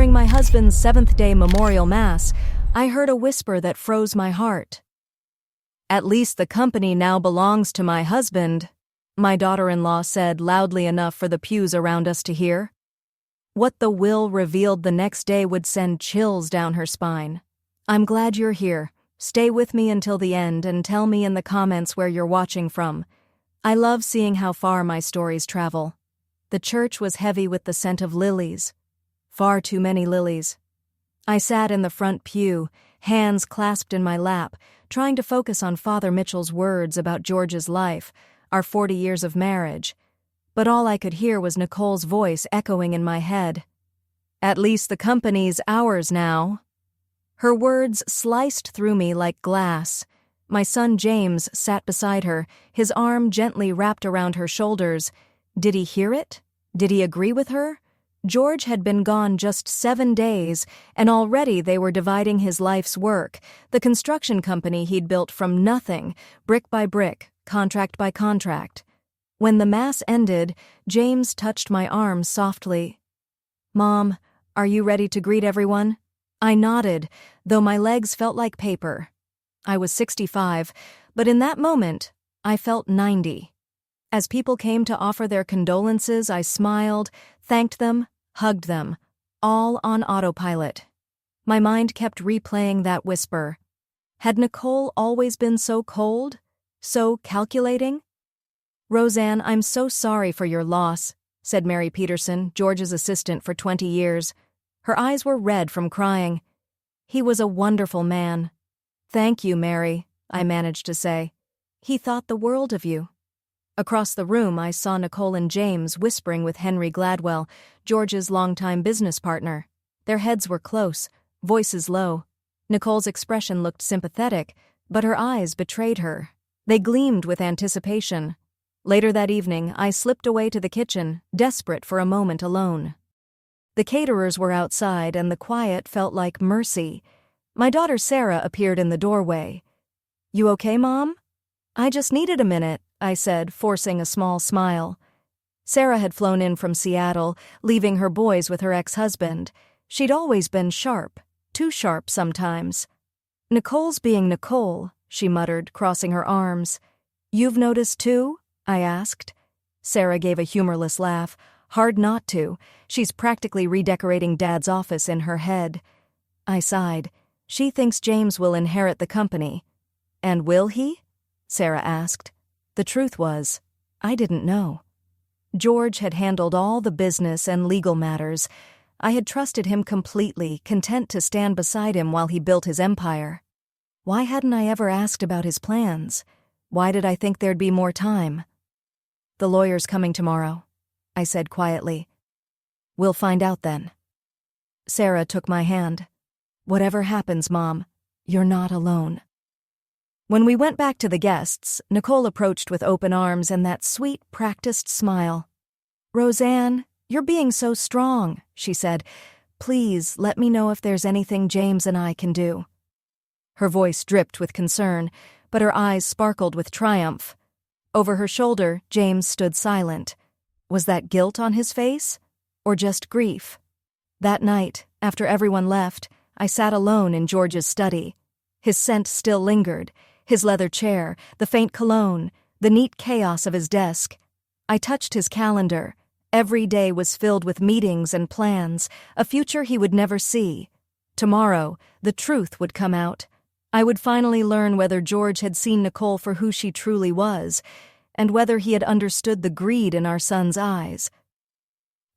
During my husband's seventh-day memorial mass, I heard a whisper that froze my heart. "At least the company now belongs to my husband," my daughter-in-law said loudly enough for the pews around us to hear. What the will revealed the next day would send chills down her spine. I'm glad you're here. Stay with me until the end and tell me in the comments where you're watching from. I love seeing how far my stories travel. The church was heavy with the scent of lilies. Far too many lilies. I sat in the front pew, hands clasped in my lap, trying to focus on Father Mitchell's words about George's life, our 40 years of marriage. But all I could hear was Nicole's voice echoing in my head. "At least the company's ours now." Her words sliced through me like glass. My son James sat beside her, his arm gently wrapped around her shoulders. Did he hear it? Did he agree with her? George had been gone just 7 days, and already they were dividing his life's work, the construction company he'd built from nothing, brick by brick, contract by contract. When the mass ended, James touched my arm softly. "Mom, are you ready to greet everyone?" I nodded, though my legs felt like paper. I was 65, but in that moment, I felt 90. As people came to offer their condolences, I smiled, thanked them, hugged them, all on autopilot. My mind kept replaying that whisper. Had Nicole always been so cold? So calculating? "Roseanne, I'm so sorry for your loss," said Mary Peterson, George's assistant for 20 years. Her eyes were red from crying. "He was a wonderful man." "Thank you, Mary," I managed to say. "He thought the world of you." Across the room, I saw Nicole and James whispering with Henry Gladwell, George's longtime business partner. Their heads were close, voices low. Nicole's expression looked sympathetic, but her eyes betrayed her. They gleamed with anticipation. Later that evening, I slipped away to the kitchen, desperate for a moment alone. The caterers were outside, and the quiet felt like mercy. My daughter Sarah appeared in the doorway. "You okay, Mom?" "I just needed a minute," I said, forcing a small smile. Sarah had flown in from Seattle, leaving her boys with her ex-husband. She'd always been sharp, too sharp sometimes. "Nicole's being Nicole," she muttered, crossing her arms. "You've noticed too?" I asked. Sarah gave a humorless laugh. Hard not to. She's practically redecorating Dad's office in her head. I sighed. She thinks James will inherit the company. "And will he?" Sarah asked. The truth was, I didn't know. George had handled all the business and legal matters. I had trusted him completely, content to stand beside him while he built his empire. Why hadn't I ever asked about his plans? Why did I think there'd be more time? "The lawyer's coming tomorrow," I said quietly. "We'll find out then." Sarah took my hand. "Whatever happens, Mom, you're not alone." When we went back to the guests, Nicole approached with open arms and that sweet, practiced smile. "Roseanne, you're being so strong," she said. "Please let me know if there's anything James and I can do." Her voice dripped with concern, but her eyes sparkled with triumph. Over her shoulder, James stood silent. Was that guilt on his face? Or just grief? That night, after everyone left, I sat alone in George's study. His scent still lingered, his leather chair, the faint cologne, the neat chaos of his desk. I touched his calendar. Every day was filled with meetings and plans, a future he would never see. Tomorrow, the truth would come out. I would finally learn whether George had seen Nicole for who she truly was, and whether he had understood the greed in our son's eyes.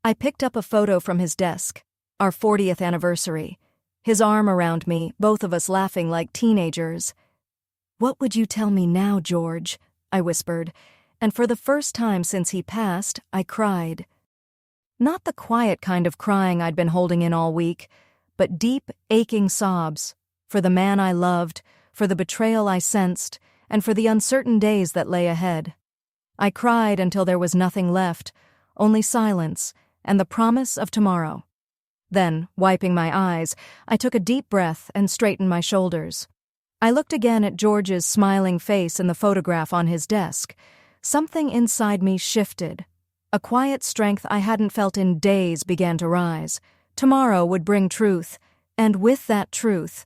I picked up a photo from his desk, our 40th anniversary. His arm around me, both of us laughing like teenagers. "What would you tell me now, George?" I whispered, and for the first time since he passed, I cried. Not the quiet kind of crying I'd been holding in all week, but deep, aching sobs, for the man I loved, for the betrayal I sensed, and for the uncertain days that lay ahead. I cried until there was nothing left, only silence and the promise of tomorrow. Then, wiping my eyes, I took a deep breath and straightened my shoulders. I looked again at George's smiling face in the photograph on his desk. Something inside me shifted. A quiet strength I hadn't felt in days began to rise, Tomorrow would bring truth, and with that truth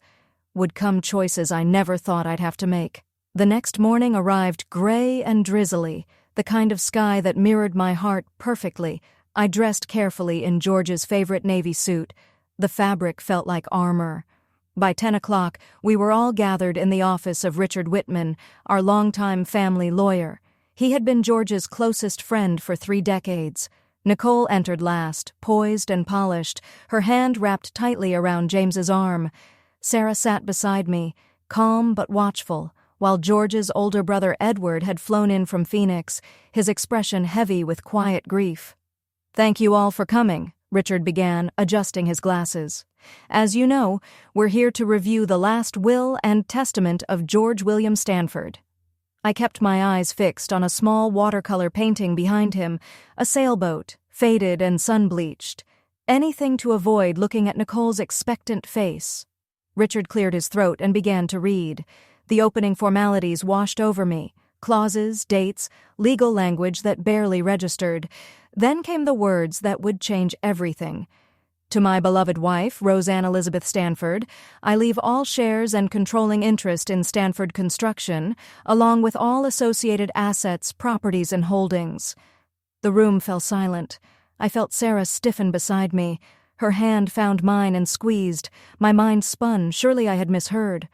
would come choices I never thought I'd have to make. The next morning arrived gray and drizzly, the kind of sky that mirrored my heart perfectly. I dressed carefully in George's favorite navy suit. The fabric felt like armor. By 10 o'clock, we were all gathered in the office of Richard Whitman, our longtime family lawyer. He had been George's closest friend for 3 decades. Nicole entered last, poised and polished, her hand wrapped tightly around James's arm. Sarah sat beside me, calm but watchful, while George's older brother Edward had flown in from Phoenix, his expression heavy with quiet grief. "Thank you all for coming," Richard began, adjusting his glasses. "As you know, we're here to review the last will and testament of George William Stanford." I kept my eyes fixed on a small watercolor painting behind him, a sailboat, faded and sun-bleached. Anything to avoid looking at Nicole's expectant face. Richard cleared his throat and began to read. The opening formalities washed over me. Clauses, dates, legal language that barely registered. Then came the words that would change everything. "To my beloved wife, Roseanne Elizabeth Stanford, I leave all shares and controlling interest in Stanford Construction, along with all associated assets, properties, and holdings." The room fell silent. I felt Sarah stiffen beside me. Her hand found mine and squeezed. My mind spun. Surely I had misheard.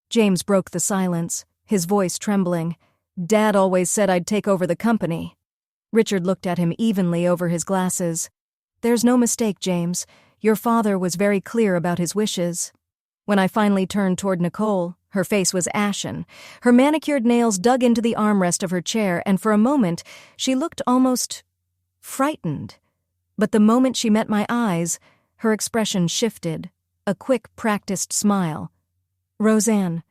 James broke the silence, his voice trembling. "Dad always said I'd take over the company." Richard looked at him evenly over his glasses. "There's no mistake, James. Your father was very clear about his wishes." When I finally turned toward Nicole, her face was ashen. Her manicured nails dug into the armrest of her chair, and for a moment she looked almost frightened. But the moment she met my eyes, her expression shifted, a quick, practiced smile. "Roseanne,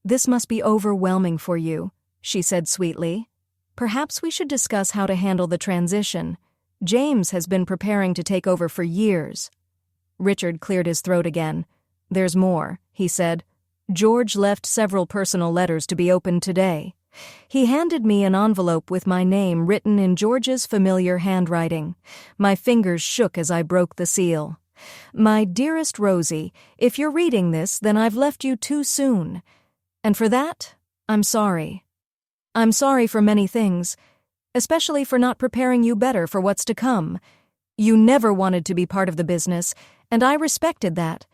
this must be overwhelming for you," she said sweetly. "Perhaps we should discuss how to handle the transition. James has been preparing to take over for years." Richard cleared his throat again. "There's more," he said. "George left several personal letters to be opened today." He handed me an envelope with my name written in George's familiar handwriting. My fingers shook as I broke the seal. "My dearest Rosie, if you're reading this, then I've left you too soon. And for that, I'm sorry. I'm sorry for many things, especially for not preparing you better for what's to come. You never wanted to be part of the business, and I respected that.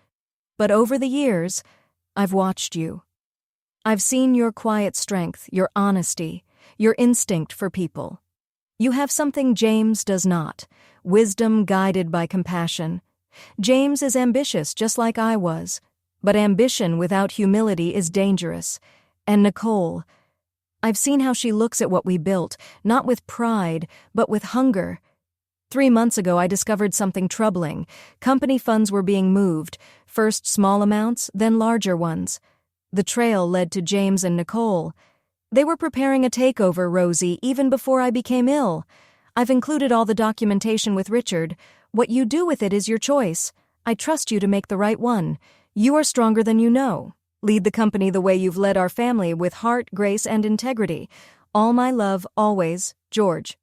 But over the years, I've watched you. I've seen your quiet strength, your honesty, your instinct for people. You have something James does not, wisdom guided by compassion. James is ambitious just like I was, but ambition without humility is dangerous. And Nicole, I've seen how she looks at what we built, not with pride, but with hunger. 3 months ago I discovered something troubling. Company funds were being moved, first small amounts, then larger ones. The trail led to James and Nicole. They were preparing a takeover, Rosie, even before I became ill. I've included all the documentation with Richard. What you do with it is your choice. I trust you to make the right one. You are stronger than you know. Lead the company the way you've led our family, with heart, grace, and integrity. All my love, always, George.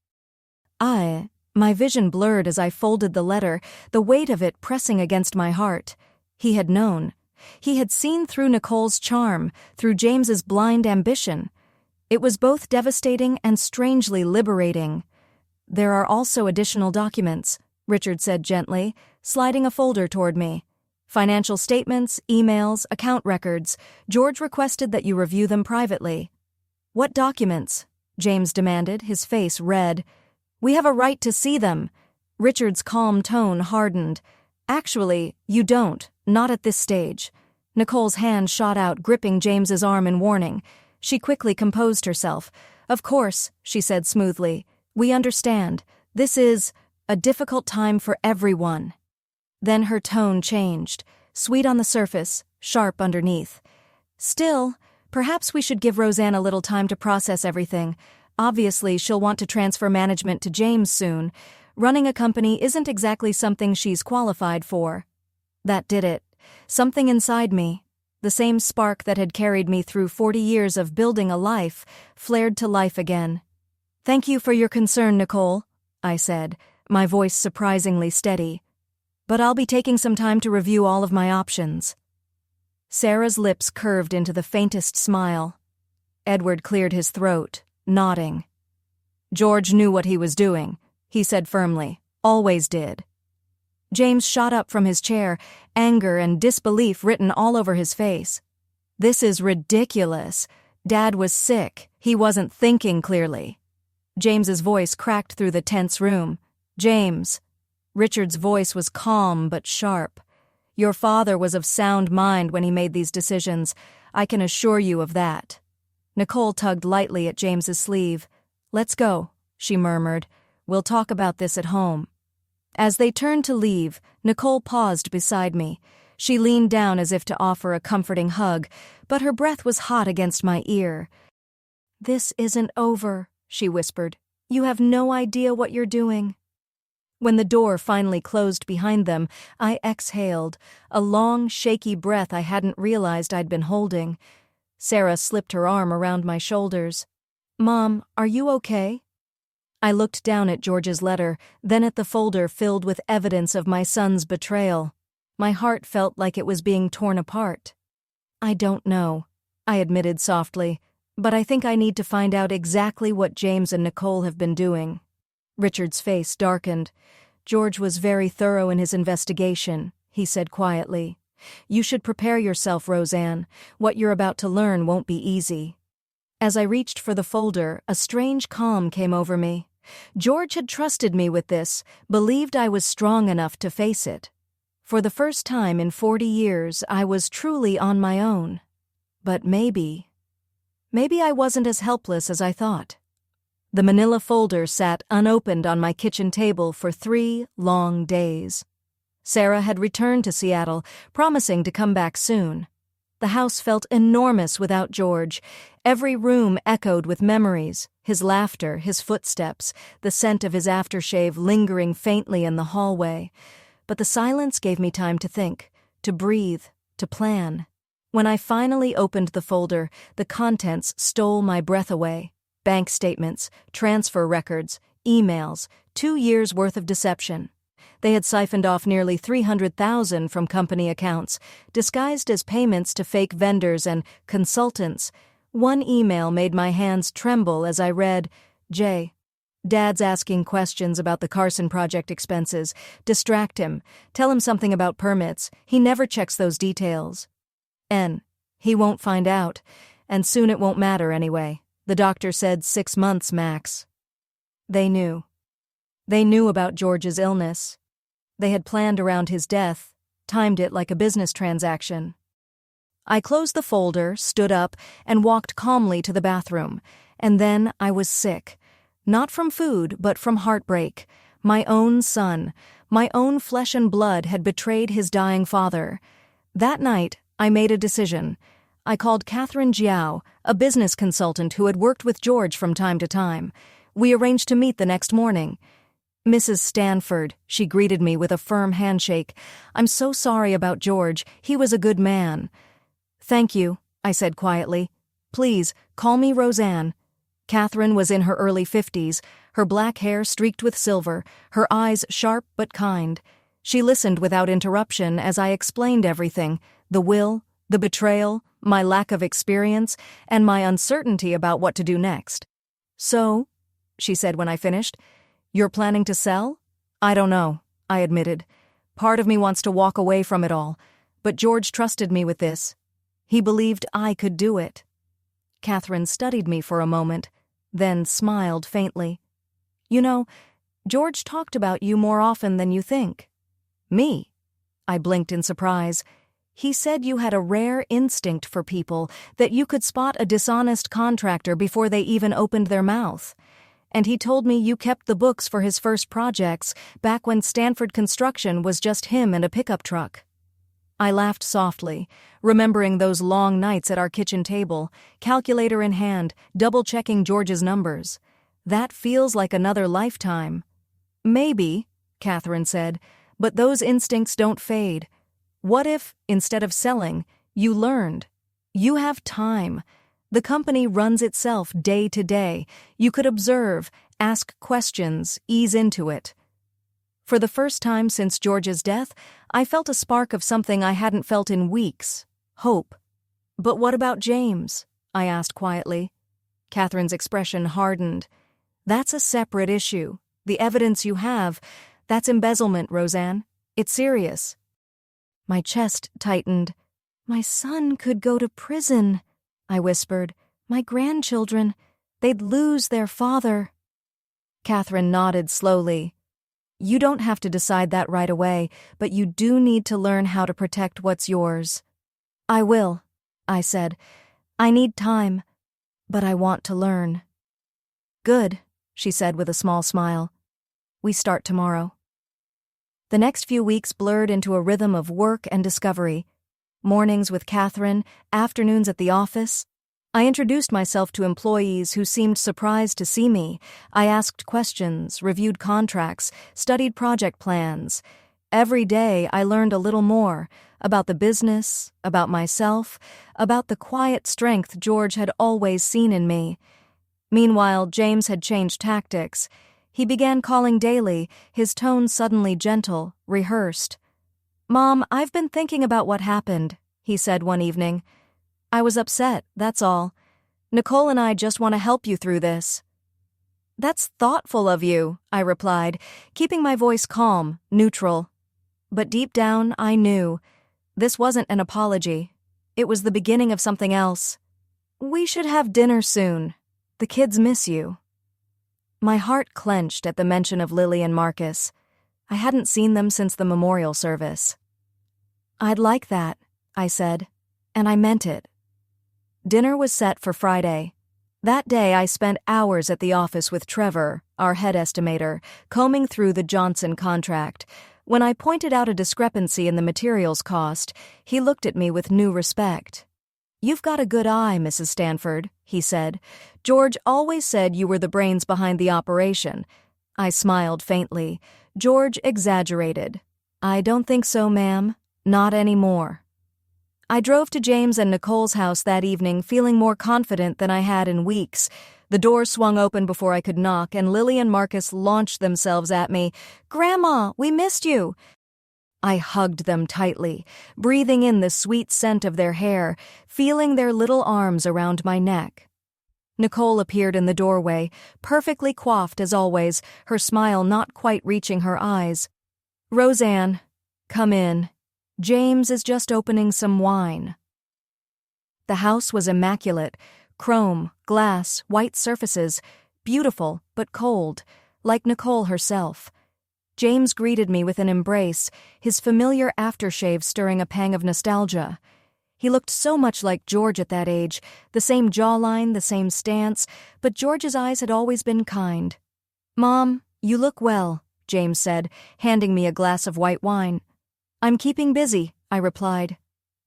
My vision blurred as I folded the letter, the weight of it pressing against my heart. He had known. He had seen through Nicole's charm, through James's blind ambition. It was both devastating and strangely liberating. "There are also additional documents," Richard said gently, sliding a folder toward me. "Financial statements, emails, account records. George requested that you review them privately." "What documents?" James demanded, his face red. "We have a right to see them." Richard's calm tone hardened. "Actually, you don't. Not at this stage." Nicole's hand shot out, gripping James's arm in warning. She quickly composed herself. "Of course," she said smoothly. "We understand. This is a difficult time for everyone." Then her tone changed, sweet on the surface, sharp underneath. "Still, perhaps we should give Roseanne a little time to process everything. Obviously, she'll want to transfer management to James soon. Running a company isn't exactly something she's qualified for." That did it. Something inside me, the same spark that had carried me through 40 years of building a life, flared to life again. "Thank you for your concern, Nicole," I said, my voice surprisingly steady. but I'll be taking some time to review all of my options." Sarah's lips curved into the faintest smile. Edward cleared his throat, nodding. "George knew what he was doing," he said firmly. "Always did." James shot up from his chair, anger and disbelief written all over his face. "This is ridiculous. Dad was sick. He wasn't thinking clearly." James's voice cracked through the tense room. "James." Richard's voice was calm but sharp. "Your father was of sound mind when he made these decisions. I can assure you of that." Nicole tugged lightly at James's sleeve. "Let's go," she murmured. "We'll talk about this at home." As they turned to leave, Nicole paused beside me. She leaned down as if to offer a comforting hug, but her breath was hot against my ear. "This isn't over," she whispered. "You have no idea what you're doing." When the door finally closed behind them, I exhaled, a long, shaky breath I hadn't realized I'd been holding. Sarah slipped her arm around my shoulders. "Mom, are you okay?" I looked down at George's letter, then at the folder filled with evidence of my son's betrayal. My heart felt like it was being torn apart. "I don't know," I admitted softly, "but I think I need to find out exactly what James and Nicole have been doing." Richard's face darkened. "George was very thorough in his investigation," he said quietly. "You should prepare yourself, Roseanne. What you're about to learn won't be easy." As I reached for the folder, a strange calm came over me. George had trusted me with this, believed I was strong enough to face it. For the first time in 40 years, I was truly on my own. But maybe I wasn't as helpless as I thought. The manila folder sat unopened on my kitchen table for 3 long days. Sarah had returned to Seattle, promising to come back soon. The house felt enormous without George. Every room echoed with memories, his laughter, his footsteps, the scent of his aftershave lingering faintly in the hallway. But the silence gave me time to think, to breathe, to plan. When I finally opened the folder, the contents stole my breath away. Bank statements, transfer records, emails, 2 years' worth of deception. They had siphoned off nearly $300,000 from company accounts, disguised as payments to fake vendors and consultants. One email made my hands tremble as I read, "Jay, Dad's asking questions about the Carson project expenses. Distract him. Tell him something about permits. He never checks those details. N. He won't find out. And soon it won't matter anyway. The doctor said 6 months max." They knew. They knew about George's illness. They had planned around his death, timed it like a business transaction. I closed the folder, stood up, and walked calmly to the bathroom. And then I was sick. Not from food, but from heartbreak. My own son, my own flesh and blood had betrayed his dying father. That night, I made a decision. I called Catherine Jiao, a business consultant who had worked with George from time to time. We arranged to meet the next morning. "Mrs. Stanford," she greeted me with a firm handshake. "I'm so sorry about George. He was a good man." "Thank you," I said quietly. "Please, call me Roseanne." Catherine was in her early 50s, her black hair streaked with silver, her eyes sharp but kind. She listened without interruption as I explained everything, the will, the betrayal, my lack of experience, and my uncertainty about what to do next. "So," she said when I finished, "you're planning to sell?" "I don't know," I admitted. "Part of me wants to walk away from it all, but George trusted me with this. He believed I could do it." Catherine studied me for a moment, then smiled faintly. "You know, George talked about you more often than you think." "Me?" I blinked in surprise. "He said you had a rare instinct for people, that you could spot a dishonest contractor before they even opened their mouth. And he told me you kept the books for his first projects, back when Stanford Construction was just him and a pickup truck." I laughed softly, remembering those long nights at our kitchen table, calculator in hand, double-checking George's numbers. "That feels like another lifetime." "Maybe," Catherine said, "but those instincts don't fade. What if, instead of selling, you learned? You have time. The company runs itself day to day. You could observe, ask questions, ease into it." For the first time since George's death, I felt a spark of something I hadn't felt in weeks: hope. "But what about James?" I asked quietly. Catherine's expression hardened. "That's a separate issue. The evidence you have, that's embezzlement, Roseanne. It's serious." My chest tightened. "My son could go to prison," I whispered. "My grandchildren, they'd lose their father." Catherine nodded slowly. "You don't have to decide that right away, but you do need to learn how to protect what's yours." "I will," I said. "I need time, but I want to learn." "Good," she said with a small smile. "We start tomorrow." The next few weeks blurred into a rhythm of work and discovery. Mornings with Catherine, afternoons at the office. I introduced myself to employees who seemed surprised to see me. I asked questions, reviewed contracts, studied project plans. Every day I learned a little more about the business, about myself, about the quiet strength George had always seen in me. Meanwhile, James had changed tactics. He began calling daily, his tone suddenly gentle, rehearsed. "Mom, I've been thinking about what happened," he said one evening. "I was upset, that's all. Nicole and I just want to help you through this." "That's thoughtful of you," I replied, keeping my voice calm, neutral. But deep down, I knew. This wasn't an apology. It was the beginning of something else. "We should have dinner soon. The kids miss you." My heart clenched at the mention of Lily and Marcus. I hadn't seen them since the memorial service. "I'd like that," I said, and I meant it. Dinner was set for Friday. That day I spent hours at the office with Trevor, our head estimator, combing through the Johnson contract. When I pointed out a discrepancy in the materials cost, he looked at me with new respect. "You've got a good eye, Mrs. Stanford," he said. "George always said you were the brains behind the operation." I smiled faintly. George exaggerated. "I don't think so, ma'am. Not anymore." I drove to James and Nicole's house that evening feeling more confident than I had in weeks. The door swung open before I could knock, and Lily and Marcus launched themselves at me. "Grandma, we missed you." I hugged them tightly, breathing in the sweet scent of their hair, feeling their little arms around my neck. Nicole appeared in the doorway, perfectly coiffed as always, her smile not quite reaching her eyes. "Roseanne, come in. James is just opening some wine." The house was immaculate. Chrome, glass, white surfaces, beautiful but cold, like Nicole herself. James greeted me with an embrace, his familiar aftershave stirring a pang of nostalgia. He looked so much like George at that age, the same jawline, the same stance, but George's eyes had always been kind. "Mom, you look well," James said, handing me a glass of white wine. "I'm keeping busy," I replied.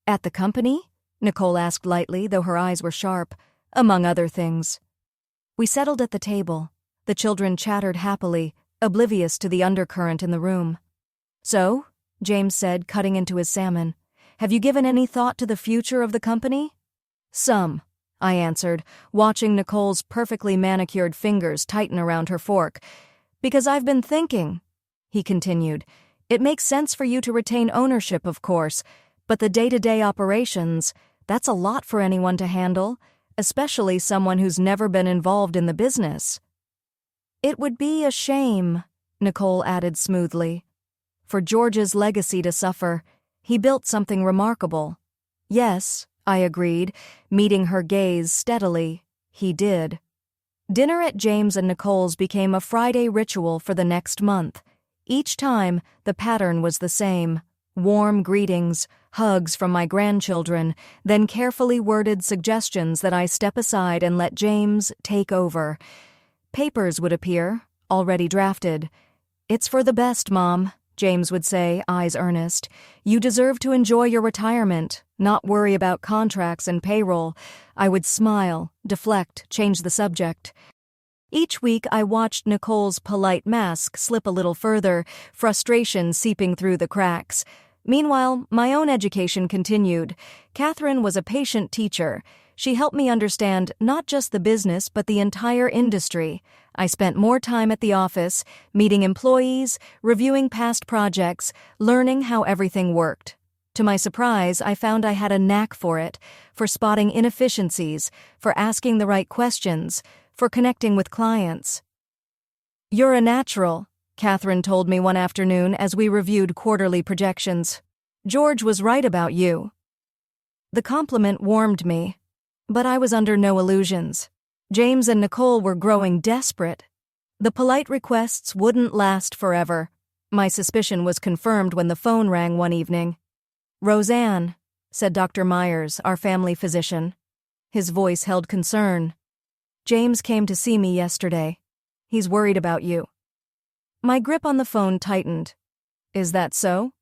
"At the company?" Nicole asked lightly, though her eyes were sharp. "Among other things." We settled at the table. The children chattered happily, oblivious to the undercurrent in the room. "So," James said, cutting into his salmon, "have you given any thought to the future of the company?" "Some," I answered, watching Nicole's perfectly manicured fingers tighten around her fork. "Because I've been thinking," he continued. "It makes sense for you to retain ownership, of course, but the day-to-day operations, that's a lot for anyone to handle, especially someone who's never been involved in the business." "It would be a shame," Nicole added smoothly, "for George's legacy to suffer. He built something remarkable." "Yes," I agreed, meeting her gaze steadily. "He did." Dinner at James and Nicole's became a Friday ritual for the next month. Each time, the pattern was the same. Warm greetings, hugs from my grandchildren, then carefully worded suggestions that I step aside and let James take over. Papers would appear, already drafted. "It's for the best, Mom," James would say, eyes earnest. "You deserve to enjoy your retirement, not worry about contracts and payroll." I would smile, deflect, change the subject. Each week I watched Nicole's polite mask slip a little further, frustration seeping through the cracks. Meanwhile, my own education continued. Catherine was a patient teacher. She helped me understand not just the business but the entire industry. I spent more time at the office, meeting employees, reviewing past projects, learning how everything worked. To my surprise, I found I had a knack for it, for spotting inefficiencies, for asking the right questions, for connecting with clients. "You're a natural," Catherine told me one afternoon as we reviewed quarterly projections. "George was right about you." The compliment warmed me, but I was under no illusions. James and Nicole were growing desperate. The polite requests wouldn't last forever. My suspicion was confirmed when the phone rang one evening. "Roseanne," said Dr. Myers, our family physician. His voice held concern. "James came to see me yesterday. He's worried about you." My grip on the phone tightened. "Is that so?"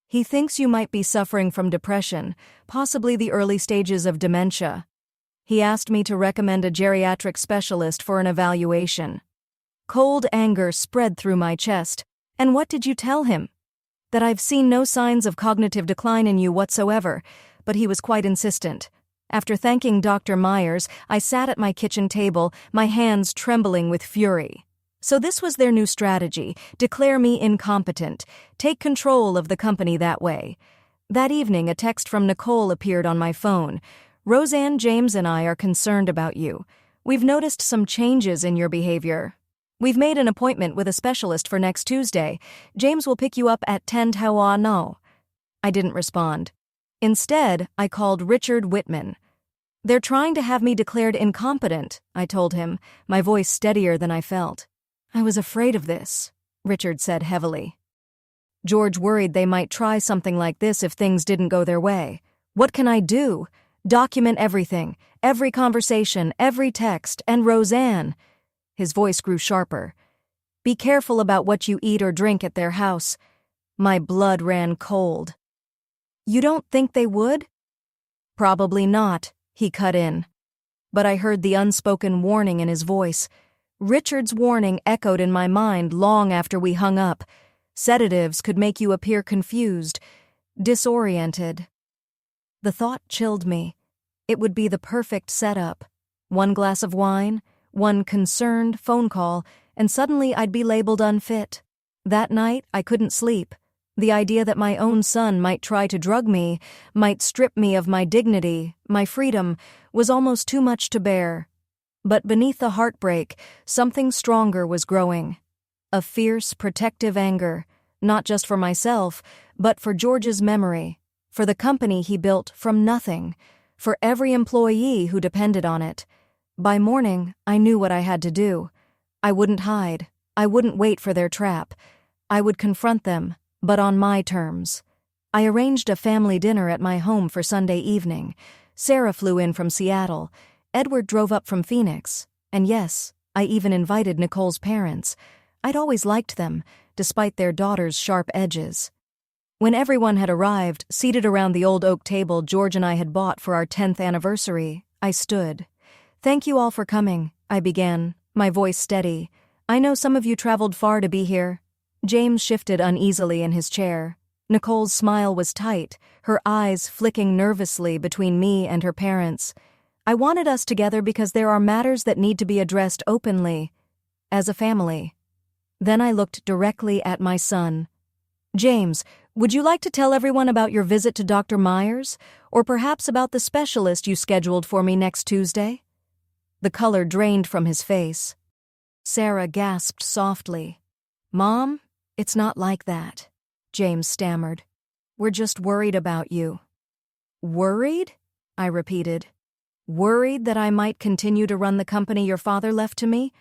"He thinks you might be suffering from depression, possibly the early stages of dementia. He asked me to recommend a geriatric specialist for an evaluation." Cold anger spread through my chest. "And what did you tell him?" "That I've seen no signs of cognitive decline in you whatsoever," but he was quite insistent. After thanking Dr. Myers, I sat at my kitchen table, my hands trembling with fury. So this was their new strategy: declare me incompetent, take control of the company that way. That evening, a text from Nicole appeared on my phone. "Roseanne, James and I are concerned about you. We've noticed some changes in your behavior. We've made an appointment with a specialist for next Tuesday. James will pick you up at 10 Tawa No." I didn't respond. Instead, I called Richard Whitman. "They're trying to have me declared incompetent," I told him, my voice steadier than I felt. "I was afraid of this," Richard said heavily. "George worried they might try something like this if things didn't go their way. What can I do? Document everything, every conversation, every text, and Roseanne." His voice grew sharper. "Be careful about what you eat or drink at their house." My blood ran cold. "You don't think they would?" "Probably not," he cut in. But I heard the unspoken warning in his voice. Richard's warning echoed in my mind long after we hung up. Sedatives could make you appear confused, disoriented. The thought chilled me. It would be the perfect setup. One glass of wine, one concerned phone call, and suddenly I'd be labeled unfit. That night, I couldn't sleep. The idea that my own son might try to drug me, might strip me of my dignity, my freedom, was almost too much to bear. But beneath the heartbreak, something stronger was growing. A fierce, protective anger, not just for myself, but for George's memory, for the company he built from nothing, for every employee who depended on it. By morning, I knew what I had to do. I wouldn't hide. I wouldn't wait for their trap. I would confront them, but on my terms. I arranged a family dinner at my home for Sunday evening. Sarah flew in from Seattle. Edward drove up from Phoenix. And yes, I even invited Nicole's parents. I'd always liked them, despite their daughter's sharp edges. When everyone had arrived, seated around the old oak table George and I had bought for our 10th anniversary, I stood. "Thank you all for coming," I began, my voice steady. "I know some of you traveled far to be here." James shifted uneasily in his chair. Nicole's smile was tight, her eyes flicking nervously between me and her parents. "I wanted us together because there are matters that need to be addressed openly, as a family." Then I looked directly at my son. "James, would you like to tell everyone about your visit to Dr. Myers, or perhaps about the specialist you scheduled for me next Tuesday?" The color drained from his face. Sarah gasped softly. "Mom, it's not like that," James stammered. "We're just worried about you." "Worried?" I repeated. "Worried that I might continue to run the company your father left to me?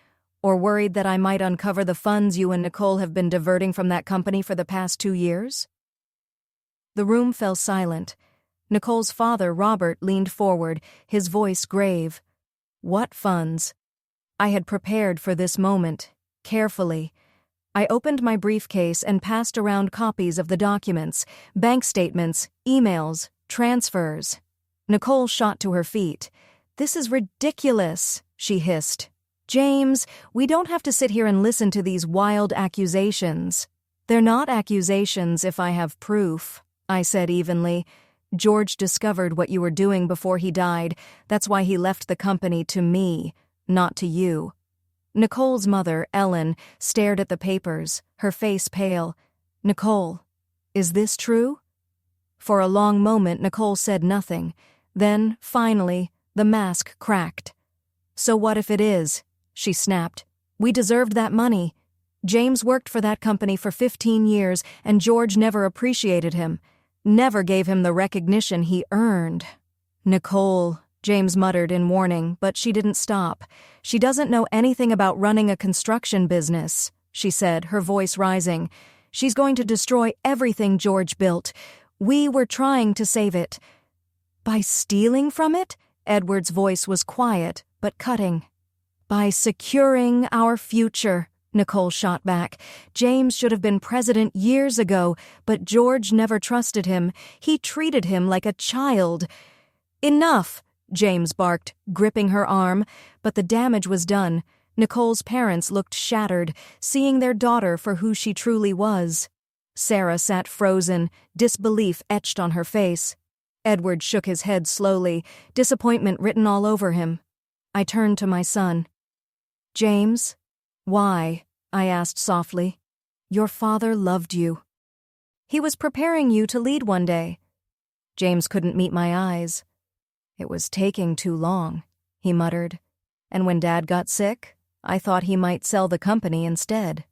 Or worried that I might uncover the funds you and Nicole have been diverting from that company for the past 2 years?" The room fell silent. Nicole's father, Robert, leaned forward, his voice grave. "What funds?" I had prepared for this moment, carefully. I opened my briefcase and passed around copies of the documents, bank statements, emails, transfers. Nicole shot to her feet. "This is ridiculous," she hissed. "James, we don't have to sit here and listen to these wild accusations." "They're not accusations if I have proof," I said evenly. George discovered what you were doing before he died. That's why he left the company to me, not to you. Nicole's mother, Ellen, stared at the papers, her face pale. Nicole, is this true? For a long moment, Nicole said nothing. Then, finally, the mask cracked. So what if it is? She snapped. We deserved that money. James worked for that company for 15 years, and George never appreciated him. Never gave him the recognition he earned. Nicole, James muttered in warning, but she didn't stop. She doesn't know anything about running a construction business, she said, her voice rising. She's going to destroy everything George built. We were trying to save it. By stealing from it? Edward's voice was quiet, but cutting. By securing our future, Nicole shot back. James should have been president years ago, but George never trusted him. He treated him like a child. Enough, James barked, gripping her arm, but the damage was done. Nicole's parents looked shattered, seeing their daughter for who she truly was. Sarah sat frozen, disbelief etched on her face. Edward shook his head slowly, disappointment written all over him. I turned to my son. James, why? I asked softly. Your father loved you. He was preparing you to lead one day. James couldn't meet my eyes. It was taking too long, he muttered. And when Dad got sick, I thought he might sell the company instead.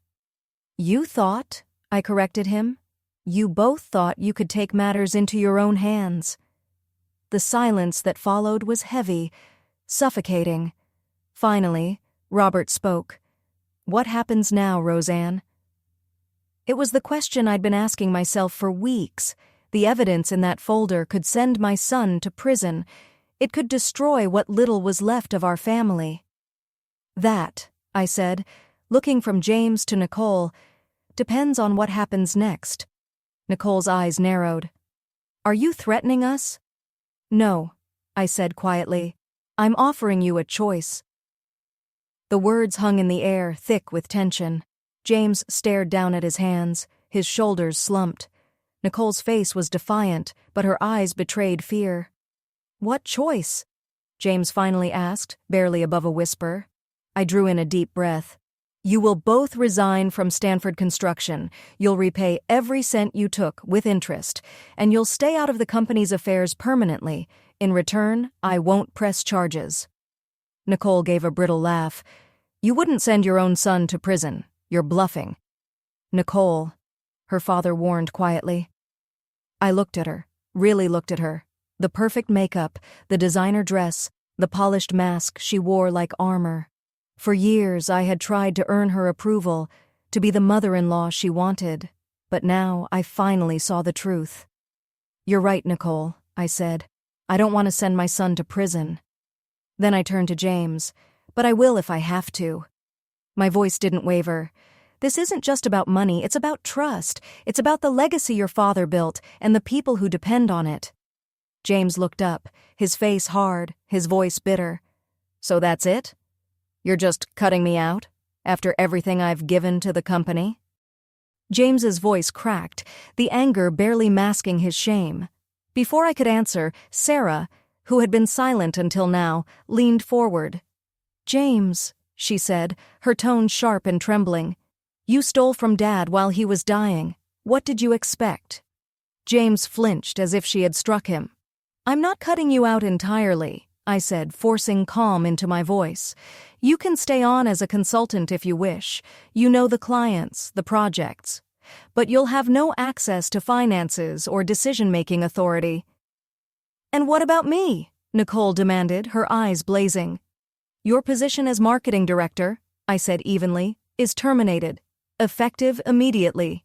You thought, I corrected him. You both thought you could take matters into your own hands. The silence that followed was heavy, suffocating. Finally, Robert spoke. What happens now, Roseanne? It was the question I'd been asking myself for weeks. The evidence in that folder could send my son to prison. It could destroy what little was left of our family. That, I said, looking from James to Nicole, depends on what happens next. Nicole's eyes narrowed. Are you threatening us? No, I said quietly. I'm offering you a choice. The words hung in the air, thick with tension. James stared down at his hands, his shoulders slumped. Nicole's face was defiant, but her eyes betrayed fear. What choice? James finally asked, barely above a whisper. I drew in a deep breath. You will both resign from Stanford Construction. You'll repay every cent you took, with interest, and you'll stay out of the company's affairs permanently. In return, I won't press charges. Nicole gave a brittle laugh. You wouldn't send your own son to prison. You're bluffing. Nicole, her father warned quietly. I looked at her, really looked at her. The perfect makeup, the designer dress, the polished mask she wore like armor. For years I had tried to earn her approval, to be the mother-in-law she wanted. But now I finally saw the truth. You're right, Nicole, I said. I don't want to send my son to prison. Then I turned to James. But I will if I have to. My voice didn't waver. This isn't just about money, it's about trust. It's about the legacy your father built and the people who depend on it. James looked up, his face hard, his voice bitter. So that's it? You're just cutting me out, after everything I've given to the company? James's voice cracked, the anger barely masking his shame. Before I could answer, Sarah, who had been silent until now, leaned forward. James, she said, her tone sharp and trembling. You stole from Dad while he was dying. What did you expect? James flinched as if she had struck him. I'm not cutting you out entirely, I said, forcing calm into my voice. You can stay on as a consultant if you wish. You know the clients, the projects. But you'll have no access to finances or decision-making authority. And what about me? Nicole demanded, her eyes blazing. Your position as marketing director, I said evenly, is terminated. Effective immediately.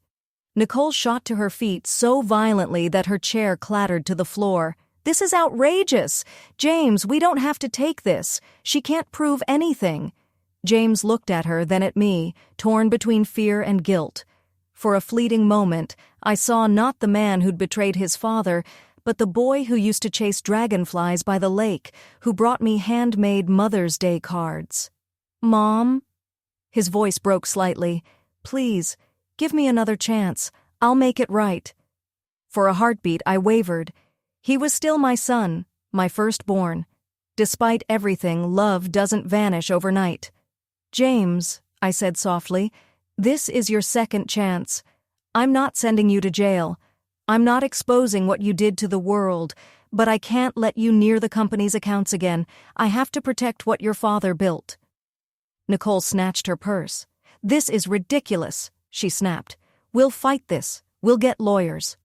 Nicole shot to her feet so violently that her chair clattered to the floor. This is outrageous! James, we don't have to take this. She can't prove anything. James looked at her, then at me, torn between fear and guilt. For a fleeting moment, I saw not the man who'd betrayed his father, but the boy who used to chase dragonflies by the lake, who brought me handmade Mother's Day cards. Mom? His voice broke slightly. Please, give me another chance. I'll make it right. For a heartbeat, I wavered. He was still my son, my firstborn. Despite everything, love doesn't vanish overnight. James, I said softly, this is your second chance. I'm not sending you to jail. I'm not exposing what you did to the world, but I can't let you near the company's accounts again. I have to protect what your father built. Nicole snatched her purse. This is ridiculous, she snapped. We'll fight this. We'll get lawyers.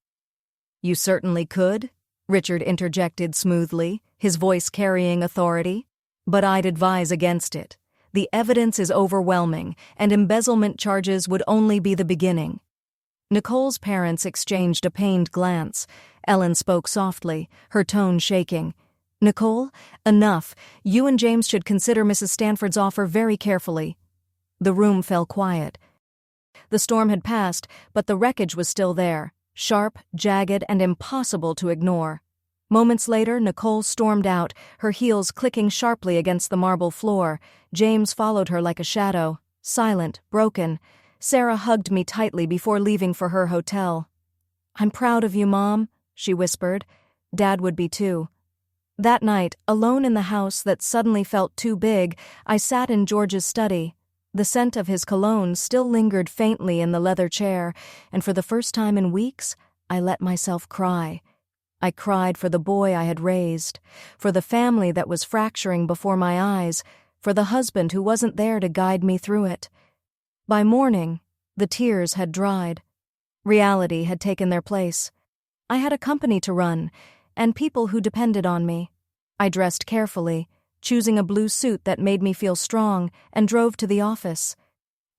You certainly could, Richard interjected smoothly, his voice carrying authority. But I'd advise against it. The evidence is overwhelming, and embezzlement charges would only be the beginning. Nicole's parents exchanged a pained glance. Ellen spoke softly, her tone shaking. Nicole, enough. You and James should consider Mrs. Stanford's offer very carefully. The room fell quiet. The storm had passed, but the wreckage was still there, sharp, jagged, and impossible to ignore. Moments later, Nicole stormed out, her heels clicking sharply against the marble floor. James followed her like a shadow, silent, broken. Sarah hugged me tightly before leaving for her hotel. I'm proud of you, Mom, she whispered. Dad would be too. That night, alone in the house that suddenly felt too big, I sat in George's study. The scent of his cologne still lingered faintly in the leather chair, and for the first time in weeks, I let myself cry. I cried for the boy I had raised, for the family that was fracturing before my eyes, for the husband who wasn't there to guide me through it. By morning, the tears had dried. Reality had taken their place. I had a company to run, and people who depended on me. I dressed carefully, choosing a blue suit that made me feel strong, and drove to the office.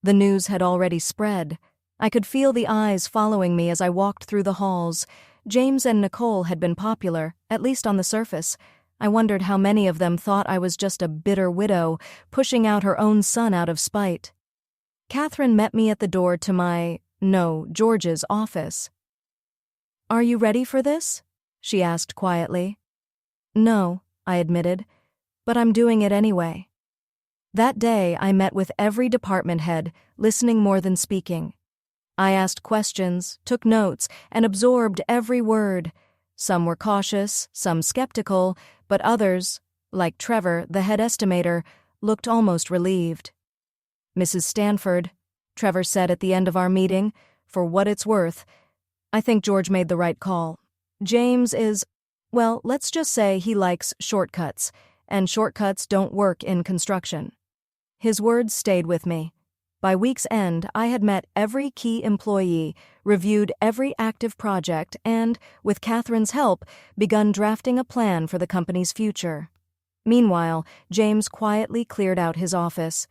The news had already spread. I could feel the eyes following me as I walked through the halls. James and Nicole had been popular, at least on the surface. I wondered how many of them thought I was just a bitter widow, pushing out her own son out of spite. Catherine met me at the door to George's office. Are you ready for this? She asked quietly. No, I admitted, but I'm doing it anyway. That day, I met with every department head, listening more than speaking. I asked questions, took notes, and absorbed every word. Some were cautious, some skeptical, but others, like Trevor, the head estimator, looked almost relieved. Mrs. Stanford, Trevor said at the end of our meeting, for what it's worth, I think George made the right call. James is, well, let's just say he likes shortcuts, and shortcuts don't work in construction. His words stayed with me. By week's end, I had met every key employee, reviewed every active project, and, with Catherine's help, begun drafting a plan for the company's future. Meanwhile, James quietly cleared out his office.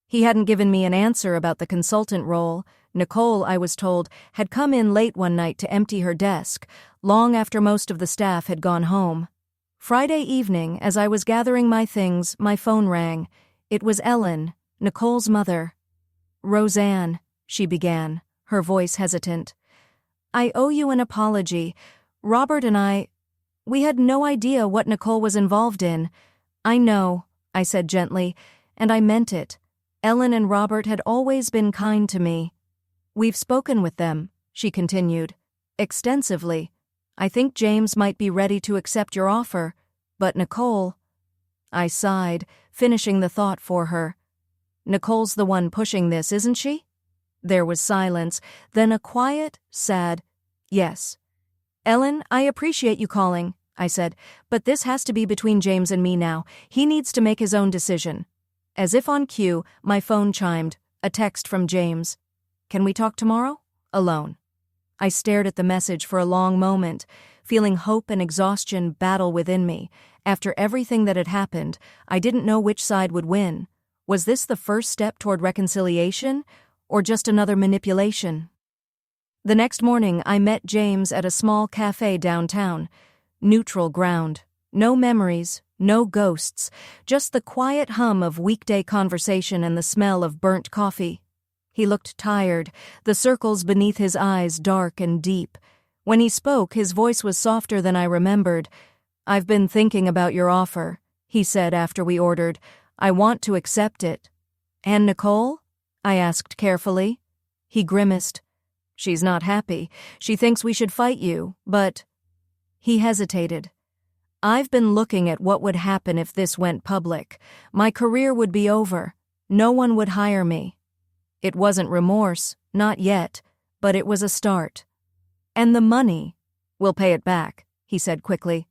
He hadn't given me an answer about the consultant role. Nicole, I was told, had come in late one night to empty her desk, long after most of the staff had gone home. Friday evening, as I was gathering my things, my phone rang. It was Ellen, Nicole's mother. Roseanne, she began, her voice hesitant. I owe you an apology. Robert and we had no idea what Nicole was involved in. I know, I said gently, and I meant it. Ellen and Robert had always been kind to me. We've spoken with them, she continued, extensively. I think James might be ready to accept your offer, but Nicole... I sighed, finishing the thought for her. Nicole's the one pushing this, isn't she? There was silence, then a quiet, sad, yes. Ellen, I appreciate you calling, I said, but this has to be between James and me now. He needs to make his own decision. As if on cue, my phone chimed, a text from James. Can we talk tomorrow? Alone. I stared at the message for a long moment, feeling hope and exhaustion battle within me. After everything that had happened, I didn't know which side would win. Was this the first step toward reconciliation, or just another manipulation? The next morning, I met James at a small cafe downtown. Neutral ground. No memories, no ghosts, just the quiet hum of weekday conversation and the smell of burnt coffee. He looked tired, the circles beneath his eyes dark and deep. When he spoke, his voice was softer than I remembered. I've been thinking about your offer, he said after we ordered. I want to accept it. And Nicole? I asked carefully. He grimaced. She's not happy. She thinks we should fight you, but—" He hesitated. "I've been looking at what would happen if this went public. My career would be over. No one would hire me." It wasn't remorse, not yet, but it was a start. "And the money? We'll pay it back," he said quickly.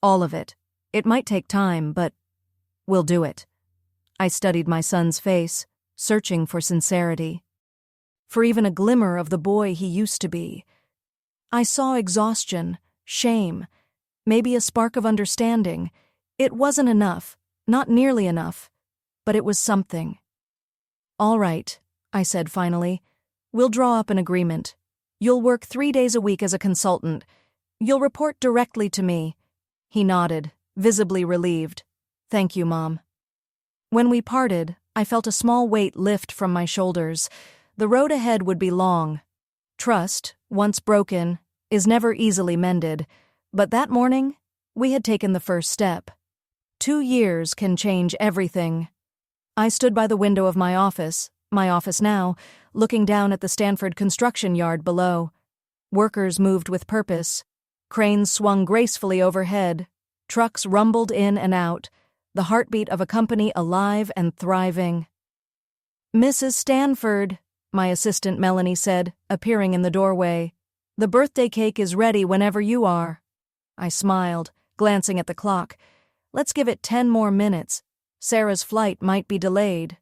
"All of it. It might take time, but we'll do it." I studied my son's face, searching for sincerity, for even a glimmer of the boy he used to be. I saw exhaustion, shame, maybe a spark of understanding. It wasn't enough, not nearly enough, but it was something. "All right," I said finally. "We'll draw up an agreement. You'll work 3 days a week as a consultant. You'll report directly to me." He nodded, visibly relieved. "Thank you, Mom." When we parted, I felt a small weight lift from my shoulders. The road ahead would be long. Trust, once broken, is never easily mended, but that morning, we had taken the first step. 2 years can change everything. I stood by the window of my office now, looking down at the Stanford construction yard below. Workers moved with purpose. Cranes swung gracefully overhead. Trucks rumbled in and out, the heartbeat of a company alive and thriving. "Mrs. Stanford," my assistant Melanie said, appearing in the doorway. "The birthday cake is ready whenever you are." I smiled, glancing at the clock. Let's give it 10 more minutes. Sarah's flight might be delayed.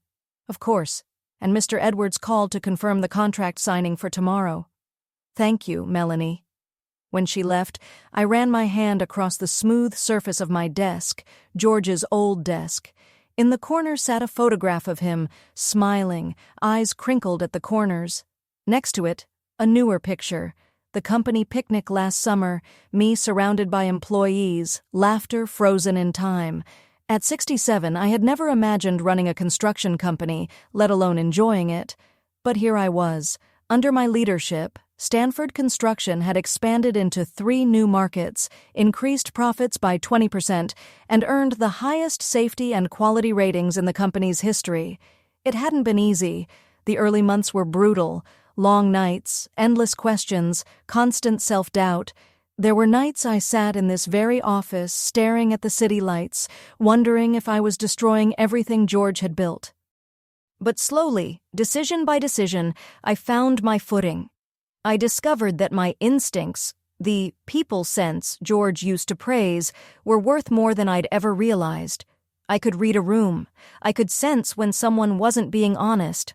Of course, and Mr. Edwards called to confirm the contract signing for tomorrow. "Thank you, Melanie." When she left, I ran my hand across the smooth surface of my desk, George's old desk. In the corner sat a photograph of him, smiling, eyes crinkled at the corners. Next to it, a newer picture, the company picnic last summer, me surrounded by employees, laughter frozen in time. At 67, I had never imagined running a construction company, let alone enjoying it. But here I was. Under my leadership, Stanford Construction had expanded into 3 new markets, increased profits by 20%, and earned the highest safety and quality ratings in the company's history. It hadn't been easy. The early months were brutal. Long nights, endless questions, constant self-doubt. There were nights I sat in this very office, staring at the city lights, wondering if I was destroying everything George had built. But slowly, decision by decision, I found my footing. I discovered that my instincts, the people sense George used to praise, were worth more than I'd ever realized. I could read a room. I could sense when someone wasn't being honest.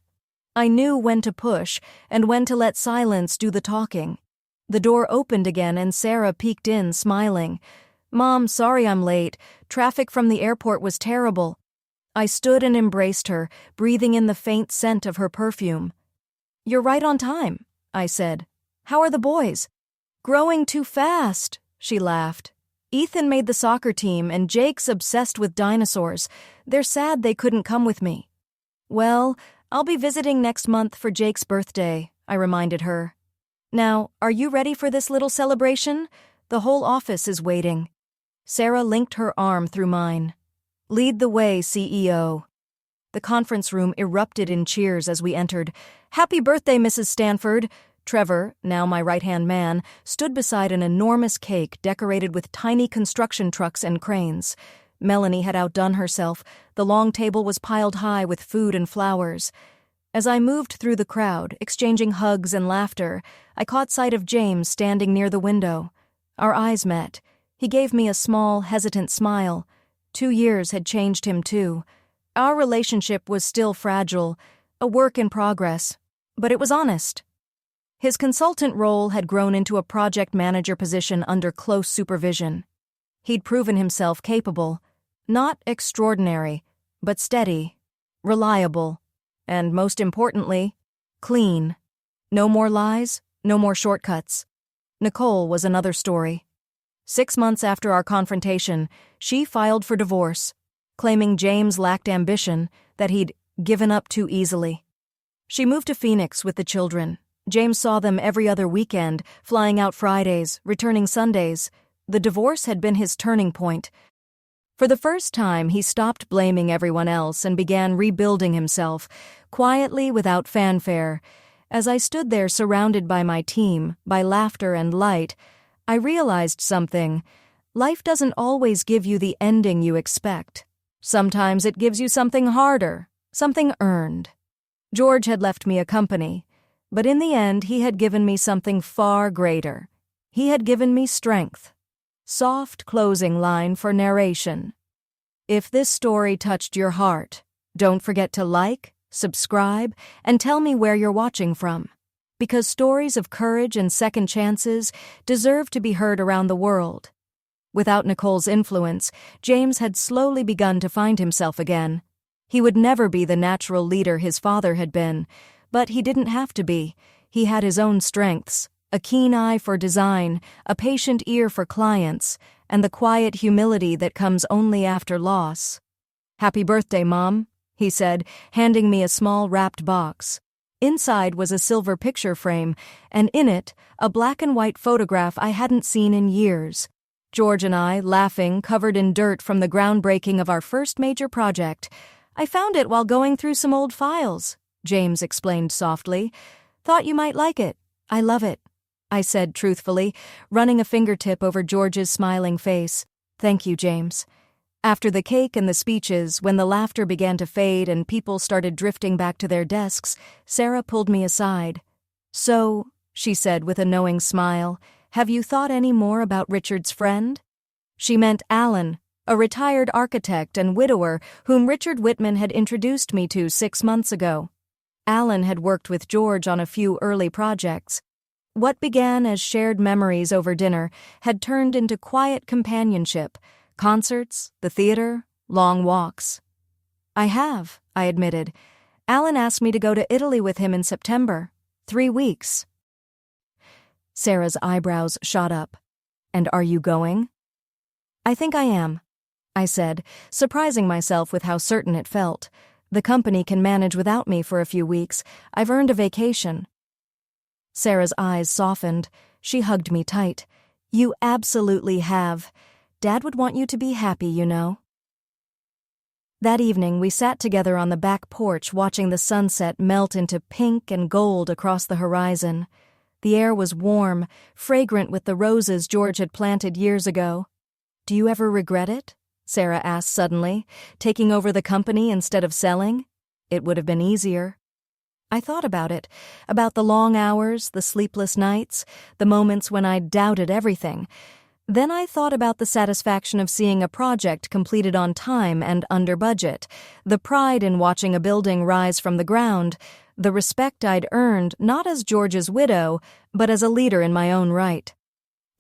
I knew when to push and when to let silence do the talking. The door opened again and Sarah peeked in, smiling. "Mom, sorry I'm late. Traffic from the airport was terrible." I stood and embraced her, breathing in the faint scent of her perfume. "You're right on time," I said. "How are the boys?" "Growing too fast," she laughed. "Ethan made the soccer team and Jake's obsessed with dinosaurs. They're sad they couldn't come with me." "Well, I'll be visiting next month for Jake's birthday," I reminded her. "Now, are you ready for this little celebration? The whole office is waiting." Sarah linked her arm through mine. "Lead the way, CEO." The conference room erupted in cheers as we entered. "Happy birthday, Mrs. Stanford." Trevor, now my right-hand man, stood beside an enormous cake decorated with tiny construction trucks and cranes. Melanie had outdone herself. The long table was piled high with food and flowers. As I moved through the crowd, exchanging hugs and laughter, I caught sight of James standing near the window. Our eyes met. He gave me a small, hesitant smile. 2 years had changed him too. Our relationship was still fragile, a work in progress, but it was honest. His consultant role had grown into a project manager position under close supervision. He'd proven himself capable, not extraordinary, but steady, reliable, and most importantly, clean. No more lies, no more shortcuts. Nicole was another story. 6 months after our confrontation, she filed for divorce, claiming James lacked ambition, that he'd given up too easily. She moved to Phoenix with the children. James saw them every other weekend, flying out Fridays, returning Sundays. The divorce had been his turning point. For the first time, he stopped blaming everyone else and began rebuilding himself, quietly without fanfare. As I stood there surrounded by my team, by laughter and light, I realized something. Life doesn't always give you the ending you expect. Sometimes it gives you something harder, something earned. George had left me a company, but in the end he had given me something far greater. He had given me strength. Soft closing line for narration. If this story touched your heart, don't forget to like, subscribe, and tell me where you're watching from. Because stories of courage and second chances deserve to be heard around the world. Without Nicole's influence, James had slowly begun to find himself again. He would never be the natural leader his father had been, but he didn't have to be. He had his own strengths, a keen eye for design, a patient ear for clients, and the quiet humility that comes only after loss. "Happy birthday, Mom," he said, handing me a small wrapped box. Inside was a silver picture frame, and in it, a black and white photograph I hadn't seen in years. George and I, laughing, covered in dirt from the groundbreaking of our first major project. "I found it while going through some old files," James explained softly. "Thought you might like it. I love it," I said truthfully, running a fingertip over George's smiling face. "Thank you, James." After the cake and the speeches, when the laughter began to fade and people started drifting back to their desks, Sarah pulled me aside. "So," she said with a knowing smile, "have you thought any more about Richard's friend?" She meant Alan, a retired architect and widower whom Richard Whitman had introduced me to 6 months ago. Alan had worked with George on a few early projects. What began as shared memories over dinner had turned into quiet companionship, concerts, the theater, long walks. "I have," I admitted. "Alan asked me to go to Italy with him in September. 3 weeks. Sarah's eyebrows shot up. "And are you going?" "I think I am," I said, surprising myself with how certain it felt. "The company can manage without me for a few weeks. I've earned a vacation." Sarah's eyes softened. She hugged me tight. "You absolutely have. Dad would want you to be happy, you know." That evening, we sat together on the back porch watching the sunset melt into pink and gold across the horizon. The air was warm, fragrant with the roses George had planted years ago. "Do you ever regret it?" Sarah asked suddenly, "taking over the company instead of selling? It would have been easier." I thought about it, about the long hours, the sleepless nights, the moments when I doubted everything. Then I thought about the satisfaction of seeing a project completed on time and under budget, the pride in watching a building rise from the ground, the respect I'd earned not as George's widow, but as a leader in my own right.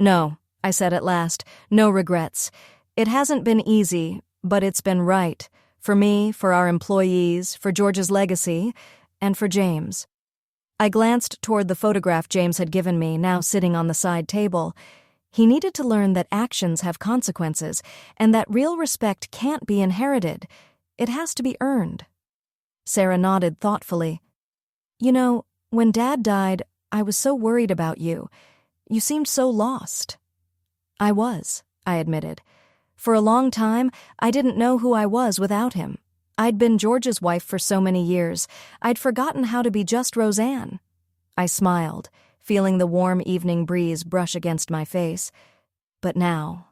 "No," I said at last, "no regrets. It hasn't been easy, but it's been right. For me, for our employees, for George's legacy, and for James." I glanced toward the photograph James had given me, now sitting on the side table. He needed to learn that actions have consequences, and that real respect can't be inherited. It has to be earned. Sarah nodded thoughtfully. "You know, when Dad died, I was so worried about you. You seemed so lost." "I was," I admitted. "For a long time, I didn't know who I was without him. I'd been George's wife for so many years, I'd forgotten how to be just Roseanne." I smiled, feeling the warm evening breeze brush against my face. "But now,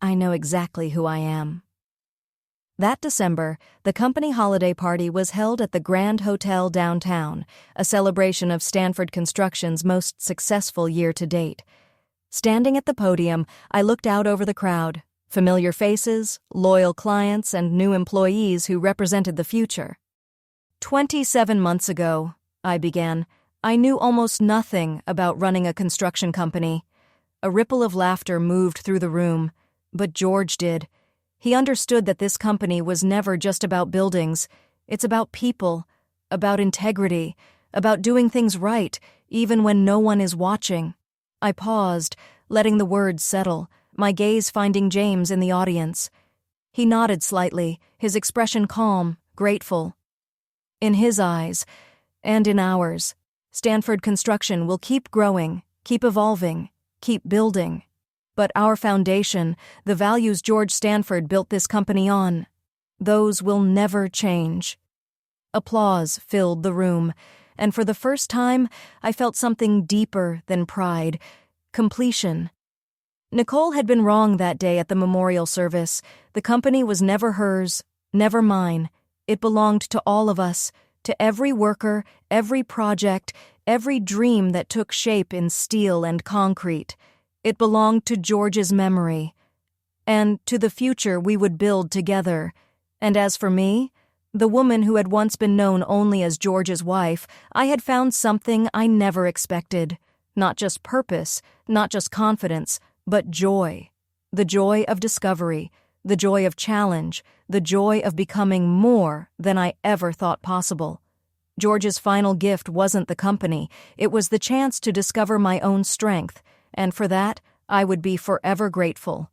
I know exactly who I am." That December, the company holiday party was held at the Grand Hotel downtown, a celebration of Stanford Construction's most successful year to date. Standing at the podium, I looked out over the crowd, familiar faces, loyal clients, and new employees who represented the future. 27 months ago, I began, I knew almost nothing about running a construction company. A ripple of laughter moved through the room, but George did. He understood that this company was never just about buildings. It's about people, about integrity, about doing things right, even when no one is watching. I paused, letting the words settle, my gaze finding James in the audience. He nodded slightly, his expression calm, grateful. In his eyes, and in ours, Stanford Construction will keep growing, keep evolving, keep building. But our foundation, the values George Stanford built this company on, those will never change. Applause filled the room, and for the first time, I felt something deeper than pride: completion. Nicole had been wrong that day at the memorial service. The company was never hers, never mine. It belonged to all of us, to every worker, every project, every dream that took shape in steel and concrete. It belonged to George's memory, and to the future we would build together. And as for me, the woman who had once been known only as George's wife, I had found something I never expected. Not just purpose, not just confidence, but joy. The joy of discovery, the joy of challenge, the joy of becoming more than I ever thought possible. George's final gift wasn't the company, it was the chance to discover my own strength, and for that, I would be forever grateful.